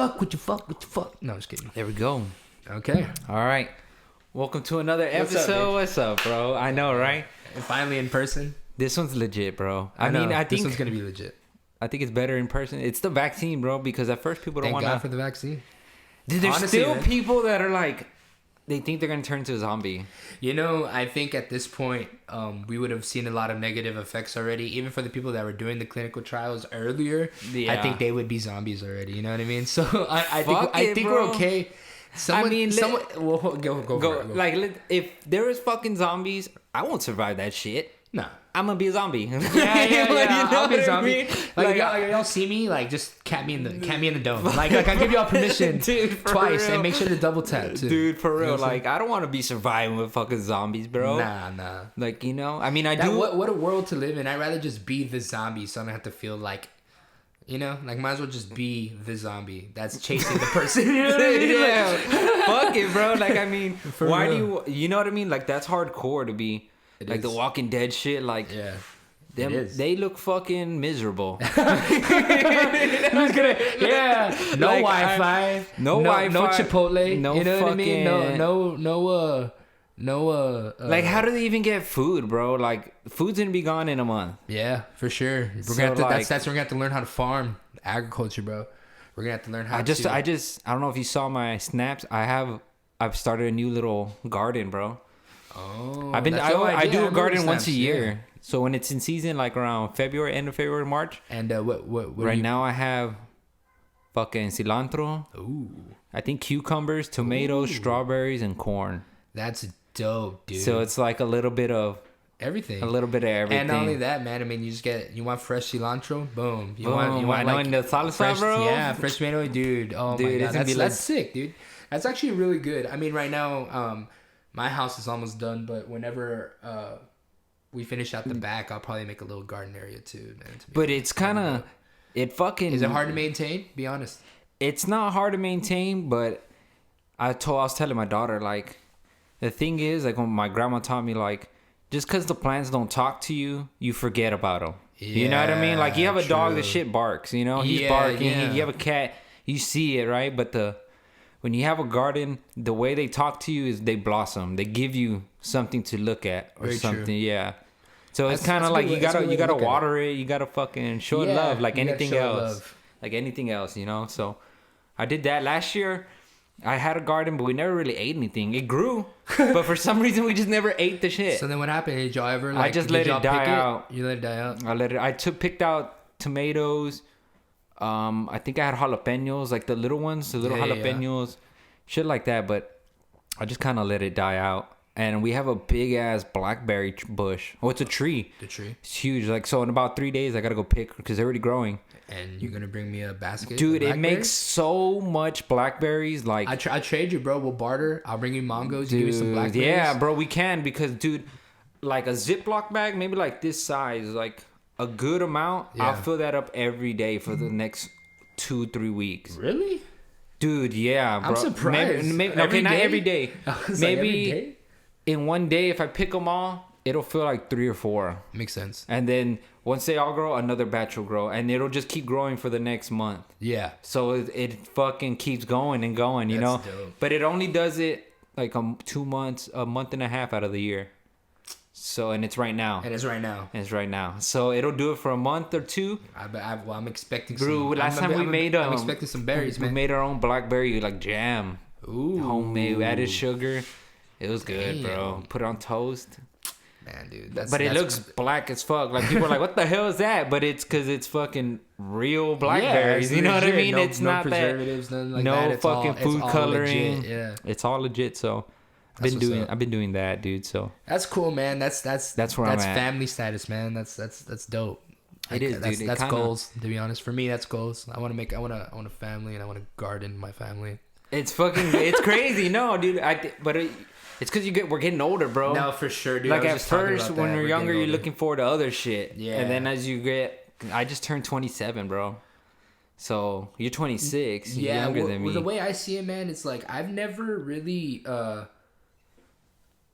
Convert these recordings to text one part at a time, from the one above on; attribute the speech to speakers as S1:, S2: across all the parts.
S1: What you fuck? No, just kidding.
S2: There we go.
S1: Okay.
S2: All right. Welcome to another episode. What's up, bro? I know, right?
S1: And finally in person.
S2: This one's legit, bro.
S1: I
S2: think
S1: this one's gonna be legit.
S2: I think it's better in person. It's the vaccine, bro, because at first people don't want to.
S1: Thank God for the vaccine.
S2: Dude, there's
S1: Honestly,
S2: still
S1: man.
S2: people that are like, they think they're gonna turn into a zombie.
S1: You know, I think at this point, we would have seen a lot of negative effects already. Even for the people that were doing the clinical trials earlier,
S2: Yeah.
S1: I think they would be zombies already. You know what I mean? So I
S2: Fuck
S1: think
S2: it,
S1: we're
S2: bro.
S1: okay. Well, go for it.
S2: Like, if there was fucking zombies, I won't survive that shit.
S1: No.
S2: I'm gonna be a zombie.
S1: Yeah.
S2: You know
S1: I'll be a
S2: what I
S1: zombie.
S2: mean?
S1: Like, y'all see me, like, just cat me in the dome. Like I give y'all permission
S2: Dude, for
S1: twice,
S2: real.
S1: and make sure to double tap too.
S2: Dude, for
S1: You know
S2: real,
S1: what I'm
S2: like, I don't want to be surviving with fucking zombies, bro.
S1: Nah.
S2: Like, you know, I mean, I do.
S1: What a world to live in. I'd rather just be the zombie, so I don't have to feel like, you know, like might as well just be the zombie that's chasing the person. You know what I mean?
S2: Yeah. Fuck it, bro. Like, I mean,
S1: For
S2: why
S1: real.
S2: do you know what I mean? Like, that's hardcore to be
S1: It
S2: like
S1: is.
S2: the Walking Dead shit. Like,
S1: Yeah.
S2: them,
S1: it is.
S2: they look fucking miserable.
S1: Yeah. No
S2: Like,
S1: Wi-Fi.
S2: no Wi-Fi.
S1: No Chipotle.
S2: No
S1: you know what I mean?
S2: fucking-
S1: No.
S2: Like, how do they even get food, bro? Like, food's gonna be gone in a month.
S1: Yeah, for sure. We're
S2: So,
S1: gonna have to.
S2: like-
S1: That's we're gonna have to learn how to farm agriculture, bro. We're gonna have to learn how.
S2: I don't know if you saw my snaps. I've started a new little garden, bro.
S1: Oh,
S2: I
S1: that's your
S2: I
S1: idea.
S2: do a
S1: remember
S2: garden once a
S1: snaps,
S2: year.
S1: yeah.
S2: So when it's in season, like around February, end of February, March.
S1: And what
S2: Right now I have fucking cilantro.
S1: Ooh,
S2: I think cucumbers, tomatoes, strawberries, and corn.
S1: that's dope, dude.
S2: So it's like a little bit of
S1: everything.
S2: everything.
S1: And not only that, man. I mean, you want fresh cilantro, boom. You
S2: Boom.
S1: want
S2: I know
S1: like
S2: in the salsa,
S1: fresh,
S2: bro.
S1: yeah, fresh tomato, dude. Oh
S2: Dude,
S1: my
S2: it's
S1: god,
S2: gonna be
S1: that's
S2: like-
S1: sick, dude. That's actually really good. I mean, right now, my house is almost done, but whenever we finish out the back, I'll probably make a little garden area too, man.
S2: But it's kind of
S1: Is it hard to maintain? Be honest.
S2: It's not hard to maintain, but I was telling my daughter, like, the thing is, like, when my grandma taught me, like, just because the plants don't talk to you, you forget about them. You know what I mean? Like, you have a dog, the
S1: true.
S2: shit barks, you know? He's
S1: Yeah,
S2: barking.
S1: yeah.
S2: You have a cat, you see it, right? But when you have a garden, the way they talk to you is they blossom. They give you something to look at or
S1: Very
S2: something.
S1: true.
S2: Yeah. So it's
S1: That's-
S2: kind of
S1: that's a
S2: like
S1: good way- that's a good way
S2: you
S1: to
S2: gotta
S1: look at it.
S2: water it. You gotta fucking show it
S1: Yeah,
S2: love like
S1: you gotta
S2: anything
S1: show it
S2: else.
S1: love.
S2: Like anything else, you know? So I did that last year. I had a garden, but we never really ate anything. It grew, but for some reason we just never ate the shit.
S1: So then what happened? Did y'all ever like?
S2: just
S1: did
S2: let it
S1: y'all
S2: die
S1: pick
S2: out.
S1: You let it die out.
S2: I picked out tomatoes. I think I had jalapenos, like the little ones, the little
S1: Yeah, yeah.
S2: jalapenos, shit like that. But I just kind of let it die out. And we have a big ass blackberry bush. Oh, it's a tree.
S1: The tree.
S2: It's huge. Like, so in about 3 days, I gotta go pick because they're already growing.
S1: And you're gonna bring me a basket,
S2: Dude,
S1: of
S2: it makes
S1: blackberries?
S2: so much blackberries. Like,
S1: I trade you, bro. We'll barter. I'll bring you mangoes. You give me some
S2: dude,
S1: blackberries.
S2: yeah, bro, we can because, dude, like a Ziploc bag, maybe like this size, like a good amount. I'll
S1: Yeah.
S2: fill that up every day for the next 2-3 weeks.
S1: Really?
S2: Dude, yeah, bro.
S1: I'm surprised.
S2: Maybe,
S1: Every
S2: okay, not
S1: day?
S2: every day.
S1: I was like, every
S2: Maybe
S1: day?
S2: in one day, if I pick them all, it'll feel like 3 or 4.
S1: Makes sense.
S2: And then once they all grow, another batch will grow. And it'll just keep growing for the next month.
S1: Yeah.
S2: So it fucking keeps going and going, you
S1: That's
S2: know?
S1: dope.
S2: But it only does it like 2 months, a month and a half out of the year. So, and it's right now.
S1: And it's right now.
S2: It's right now. So it'll do it for a month or 2.
S1: I'm expecting
S2: Bro,
S1: some.
S2: last time we made
S1: I'm expecting some berries,
S2: we
S1: man.
S2: made our own blackberry like jam.
S1: Ooh.
S2: Homemade. We added sugar. It was good, bro.
S1: Damn.
S2: Put it on toast.
S1: Man, dude.
S2: But it looks black as fuck. Like, people are like, what the hell is that? But it's because it's fucking real blackberries.
S1: Yeah,
S2: you know what I
S1: legit.
S2: mean?
S1: No,
S2: it's
S1: no
S2: not that.
S1: preservatives, nothing like
S2: No
S1: that. It's
S2: fucking
S1: it's
S2: food
S1: all
S2: coloring.
S1: legit, yeah.
S2: It's all legit. So
S1: That's what's up.
S2: I've been doing that, dude. So
S1: That's cool, man. That's
S2: where I'm at.
S1: family status, man. That's dope.
S2: It is,
S1: that's,
S2: dude. It
S1: That's
S2: kinda-
S1: goals, to be honest. For me, that's goals. I want a family, and I want to garden my family.
S2: it's fucking crazy. No, dude. It's because we're getting older, bro.
S1: No, for sure, dude.
S2: Like,
S1: I was
S2: at
S1: just talking
S2: first,
S1: about
S2: when
S1: that.
S2: you're
S1: We're
S2: younger,
S1: getting
S2: you're
S1: older.
S2: looking forward to other shit.
S1: Yeah.
S2: And then as you I just turned 27, bro. So you're 26. You're
S1: Yeah,
S2: younger than me.
S1: the way I see it, man, it's like I've never really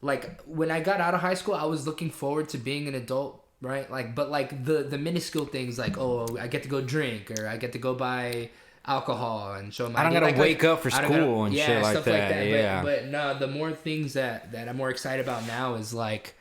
S1: like when I got out of high school, I was looking forward to being an adult, right? Like, but like the minuscule things, like, oh, I get to go drink, or I get to go buy alcohol and show them
S2: I don't gotta wake up for school and shit like
S1: stuff
S2: that. Yeah.
S1: But no, the more things that I'm more excited about now is like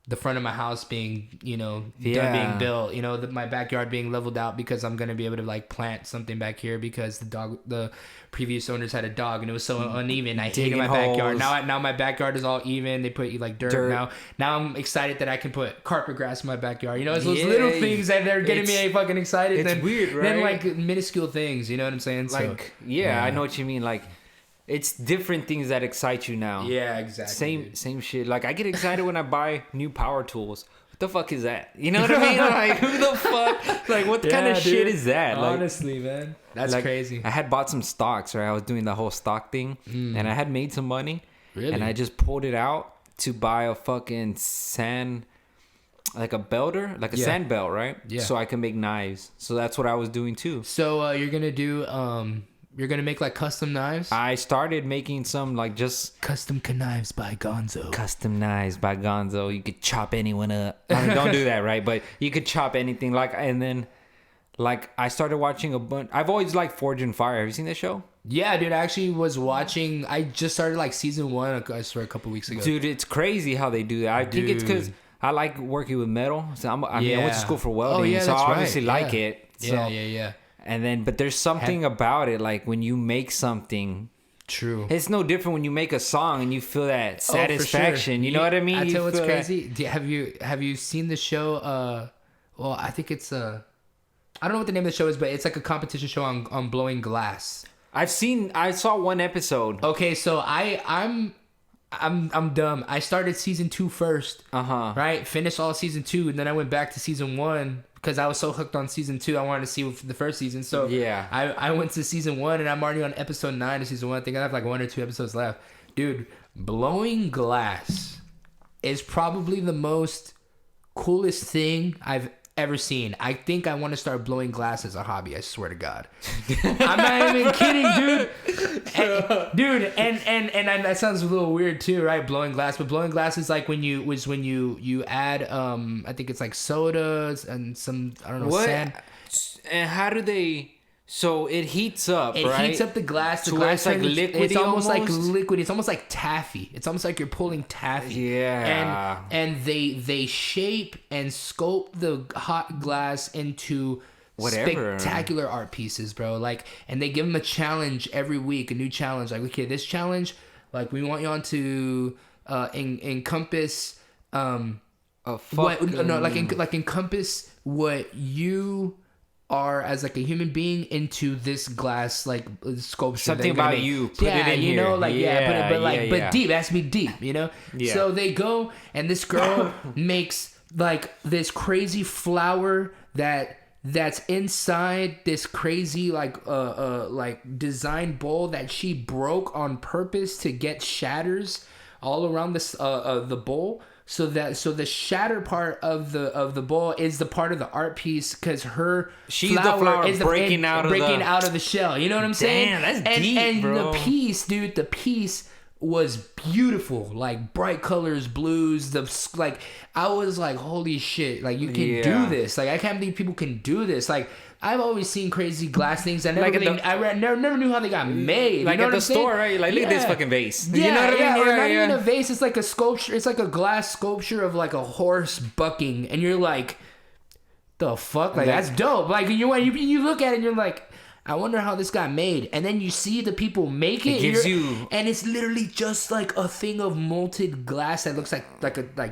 S1: the front of my house being, done being built, my backyard being leveled out because I'm going to be able to like plant something back here because the previous owners had a dog and it was so uneven. I hated my backyard. Now my backyard is all even. They put like dirt. Now I'm excited that I can put carpet grass in my backyard. It's those little things that they're getting me fucking excited.
S2: It's weird, right?
S1: Then like minuscule things, you know what I'm saying?
S2: Like, I know what you mean. Like, it's different things that excite you now.
S1: Yeah, exactly.
S2: Same shit. Like, I get excited when I buy new power tools. What the fuck is that? You know what I mean? Like, who the fuck? Like, what kind of shit is that? Like,
S1: honestly, man. That's crazy.
S2: I had bought some stocks, right? I was doing the whole stock thing. And I had made some money.
S1: Really?
S2: And I just pulled it out to buy a fucking sand... like a belter, like a sand belt, right?
S1: Yeah.
S2: So I can make knives. So that's what I was doing too.
S1: So you're gonna do you're gonna make like custom knives?
S2: I started making some like just
S1: custom knives by Gonzo.
S2: Custom knives by Gonzo. You could chop anyone up. I mean, don't do that, right? But you could chop anything. Like, and then like I started watching a bunch. I've always liked Forge and Fire. Have you seen that show?
S1: Yeah, dude. I actually was watching. I just started like season 1. I swear a couple weeks ago.
S2: Dude, it's crazy how they do that. I think it's because I like working with metal. So I mean, I went to school for welding, so I obviously like it. So,
S1: yeah.
S2: And then, but there's something about it, like when you make something.
S1: True.
S2: It's no different when you make a song and you feel that satisfaction. Sure. You know what I mean?
S1: I tell you what's crazy. Have you seen the show? Well, I think it's I don't know what the name of the show is, but it's like a competition show on blowing glass. I
S2: saw one episode.
S1: Okay, so I'm dumb. I started season 2 first. Right? Finished all season 2, and then I went back to season 1 because I was so hooked on season 2. I wanted to see the first season. So
S2: yeah,
S1: I went to season 1, and I'm already on episode 9 of season 1. I think I have like 1 or 2 episodes left. Dude, blowing glass is probably the most coolest thing I've ever seen. I think I want to start blowing glass as a hobby. I swear to God. I'm not even kidding, dude. And that sounds a little weird too, right? Blowing glass, but blowing glass is like when you add I think it's like sodas and some, I don't know, sand.
S2: And how do they? So it heats up, right?
S1: It heats up the glass. The
S2: so
S1: glass
S2: it's like liquidy.
S1: It's almost like liquid. It's almost like taffy. It's almost like you're pulling taffy.
S2: Yeah.
S1: And they shape and sculpt the hot glass into spectacular art pieces, bro. Like, and they give them a challenge every week, a new challenge. Like, okay, this challenge, like, we want you on to encompass encompass what you are as like a human being into this glass like sculpture.
S2: Something about you. Put it in here.
S1: But deep. It has to be deep, Yeah. So they go and this girl makes like this crazy flower that's inside this crazy like design bowl that she broke on purpose to get shatters all around this the bowl. So the shatter part of the bowl is the part of the art piece because she's the flower is breaking out of the shell. You know what I'm saying?
S2: Damn, that's deep, bro.
S1: The piece was beautiful, like bright colors, blues. I was like, holy shit! Like you can do this. Like I can't believe people can do this. Like I've always seen crazy glass things. I never knew how they got made.
S2: Like
S1: you know
S2: at the store, right? Like look at this fucking vase.
S1: Yeah,
S2: you know what I mean?
S1: Or not even a vase. It's like a sculpture. It's like a glass sculpture of like a horse bucking, and you're like, the fuck? Like that's dope. Like you look at it, and you're like, I wonder how this got made. And then you see the people make it. And it's literally just like a thing of molted glass that looks like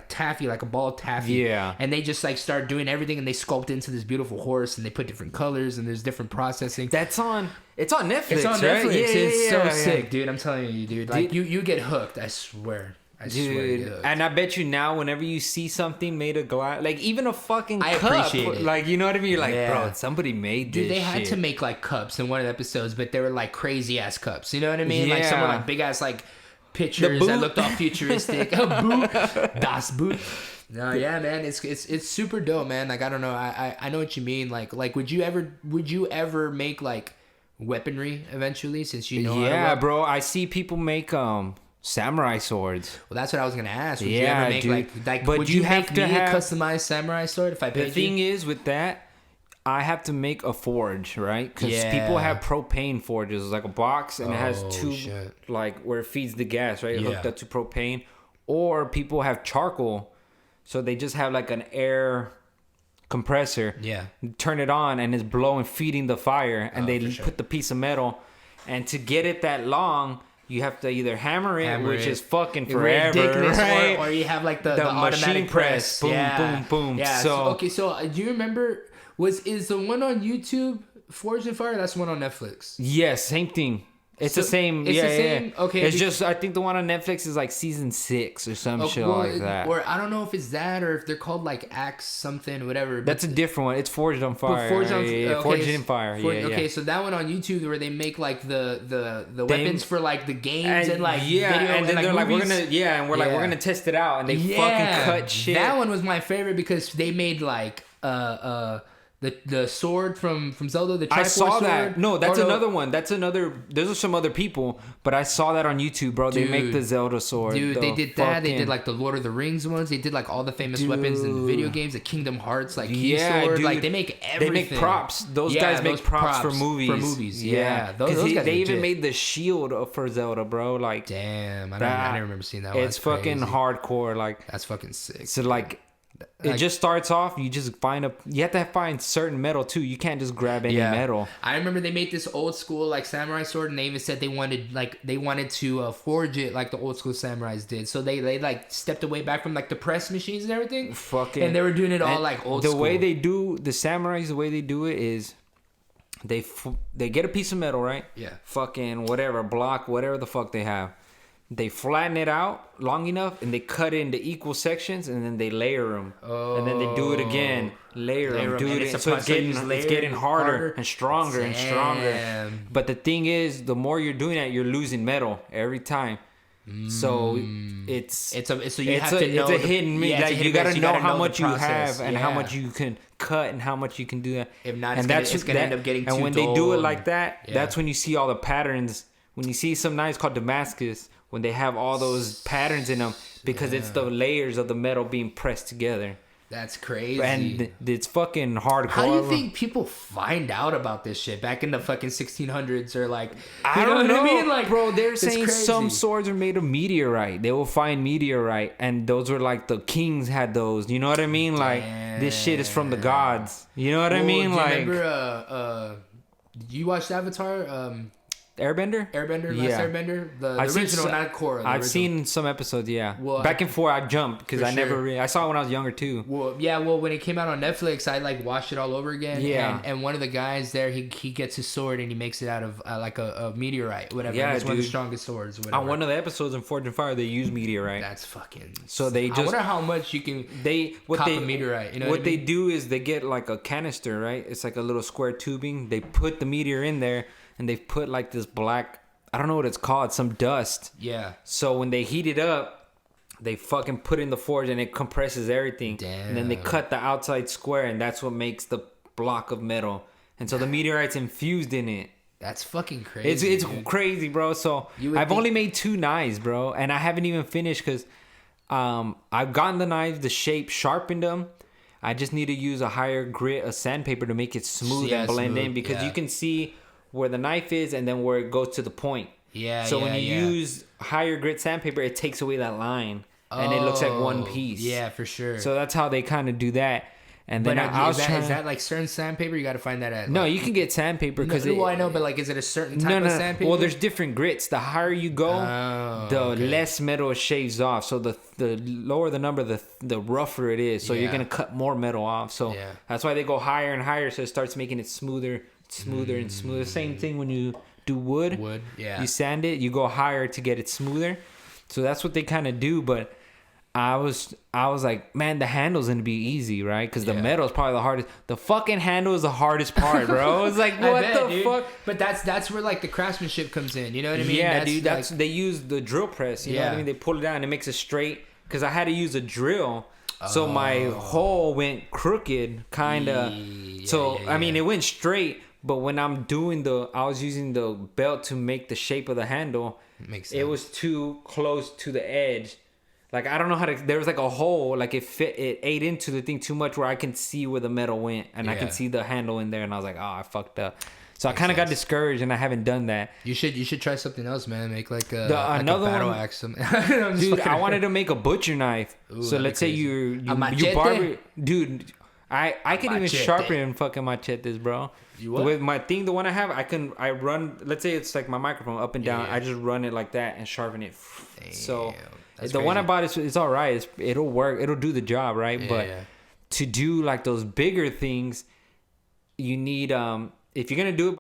S1: taffy, like a ball of taffy.
S2: Yeah.
S1: And they just like start doing everything and they sculpt into this beautiful horse and they put different colors and there's different processing.
S2: It's on Netflix. It's on
S1: Netflix. It's so sick, dude. I'm telling you, dude. Like you get hooked, I swear.
S2: Dude, and I bet you now, whenever you see something made of glass, like even a fucking cup,
S1: appreciate it.
S2: Like you know what I mean? You're like, bro, somebody made this.
S1: Dude, they had
S2: shit.
S1: to make like cups in one of the episodes, but they were like crazy ass cups. You know what I mean? Like some were like big ass like pictures that looked all futuristic. A boot, das Boot. No, yeah, man, it's super dope, man. Like I don't know, I know what you mean. Like would you ever make like weaponry eventually? Since you know,
S2: yeah, bro, I see people make samurai swords.
S1: Well, that's what I was gonna ask. Would you ever make like
S2: but
S1: would
S2: you
S1: you
S2: have
S1: make
S2: to
S1: me
S2: have
S1: a customized samurai sword if I paid you?
S2: The thing is with that, I have to make a forge, right? Because people have propane forges, like a box, and it has two, like where it feeds the gas, right? Hooked up to propane. Or people have charcoal, so they just have like an air compressor. Yeah. Turn it on, and it's blowing, feeding the fire, and they put the piece of metal. And to get it that long, you have to either hammer it, which is fucking forever, right?
S1: Or you have like the automatic press.
S2: Boom, boom, boom.
S1: Yeah. So do you remember? Is the one on YouTube Forged in Fire? That's the one on Netflix.
S2: Yes, same thing. It's the same. It's the same.
S1: Yeah. Okay.
S2: It's just I think the one on Netflix is like season 6 or some shit like that.
S1: Or I don't know if it's that or if they're called like Axe something, whatever.
S2: That's a different one. It's Forged on Fire. Forged in Fire.
S1: Okay, so that one on YouTube where they make like the weapons for like the games and like video
S2: and then they're like we're gonna test it out and they fucking cut shit.
S1: That one was my favorite because they made like the sword from Zelda, the Triforce
S2: I saw
S1: sword.
S2: that. No, that's another one. That's another. Those are some other people, but I saw that on YouTube, bro. They make the Zelda sword.
S1: Dude, they did that. They did like the Lord of the Rings ones. They did like all the famous weapons in video games, the Kingdom Hearts, like key sword. Dude. Like they make everything.
S2: They make props. Those guys make props for movies.
S1: For movies, yeah. Those guys
S2: they even made the shield for Zelda, bro. Like
S1: damn, I didn't remember seeing that one.
S2: It's fucking hardcore. Like
S1: that's fucking sick.
S2: So like. It just starts off. You just you have to find certain metal too. You can't just grab any metal.
S1: I remember they made this old school like samurai sword, and they even said they wanted to forge it like the old school samurais did. So they like stepped away back from like the press machines and everything. And they were doing it all like old school.
S2: The way they do the samurais, the way they do it is they get a piece of metal, right? Yeah. Fucking whatever block, whatever the fuck they have. They flatten it out long enough, and they cut it into equal sections, and then they layer them. And then they do it again, layer them, do it. So it's getting harder and stronger and stronger. But the thing is, the more you're doing that, you're losing metal every time. So it's a hit and miss. Like you gotta know how much you have and how much you can cut and how much you can do that.
S1: If not, it's gonna end up getting too dull.
S2: And when they do it like that, that's when you see all the patterns. When you see some knives called Damascus, when they have all those patterns in them, because it's the layers of the metal being pressed together.
S1: That's crazy.
S2: And it's fucking hardcore.
S1: How do you think people find out about this shit back in the fucking 1600s or like...
S2: I don't know. What I mean? Like, bro, they're saying some swords are made of meteorite. They will find meteorite, and those were like the kings had those. You know what I mean? Like, this shit is from the gods. You know what I mean?
S1: Do you remember... you watched Avatar?
S2: Airbender?
S1: Last Airbender? The original, not Korra.
S2: I've seen some episodes, Well, back and forth, I jumped because I never I saw it when I was younger too.
S1: Well, when it came out on Netflix, I like watched it all over again. Yeah. And one of the guys there, he gets his sword and he makes it out of like a meteorite, whatever. Yeah, it's one of the strongest swords. Whatever.
S2: On one of the episodes in Forged in Fire, they use meteorite.
S1: That's fucking...
S2: So they just...
S1: I wonder how much you can cop a meteorite. You know
S2: what they do is they get like a canister, right? It's like a little square tubing. They put the meteor in there and they put like this black... I don't know what it's called, some dust. Yeah. So when they heat it up, they fucking put it in the forge and it compresses everything. Damn. And then they cut the outside square, and that's what makes the block of metal. And so the meteorite's infused in it.
S1: That's fucking crazy.
S2: It's crazy, bro. So I've only made 2 knives, bro, and I haven't even finished because I've gotten the knives, the shape, sharpened them. I just need to use a higher grit of sandpaper to make it smooth and blend in, because you can see where the knife is and then where it goes to the point. So when you use higher grit sandpaper, it takes away that line and it looks like one piece.
S1: Yeah, for sure.
S2: So that's how they kind of do that. And then is
S1: that like certain sandpaper? You got to find that at.
S2: No, you can get sandpaper because
S1: I know, but like, is it a certain type of sandpaper?
S2: Well, there's different grits. The higher you go, less metal shaves off. So the lower the number, the rougher it is. So you're gonna cut more metal off. So that's why they go higher and higher. So it starts making it smoother and smoother. Same thing when you do wood. You sand it, you go higher to get it smoother. So that's what they kind of do. But I was like, man, the handle's gonna be easy, right? Because the metal is probably the hardest. The fucking handle is the hardest part, bro. It's like, what the fuck?
S1: But that's where like the craftsmanship comes in. You know what I mean?
S2: Yeah, dude. They use the drill press. You know what I mean? They pull it down and it makes it straight. Because I had to use a drill. So my hole went crooked, kind of. I mean, it went straight. But when I'm doing I was using the belt to make the shape of the handle. It was too close to the edge. Like, I don't know how to. There was like a hole, like it ate into the thing too much, where I can see where the metal went, and I can see the handle in there, and I was like, oh, I fucked up. So I kind of got discouraged, and I haven't done that.
S1: You should try something else, man. Make like a
S2: battle
S1: axe.
S2: Dude, I wanted to make a butcher knife. Ooh, so let's say you barber, dude. I can even sharpen fucking machetes, bro. With my thing, the one I have, I run. Let's say it's like my microphone up and down. I just run it like that and sharpen it. Damn, so the one I bought is all right. It'll work. It'll do the job, right? But to do like those bigger things, you need if you're gonna do it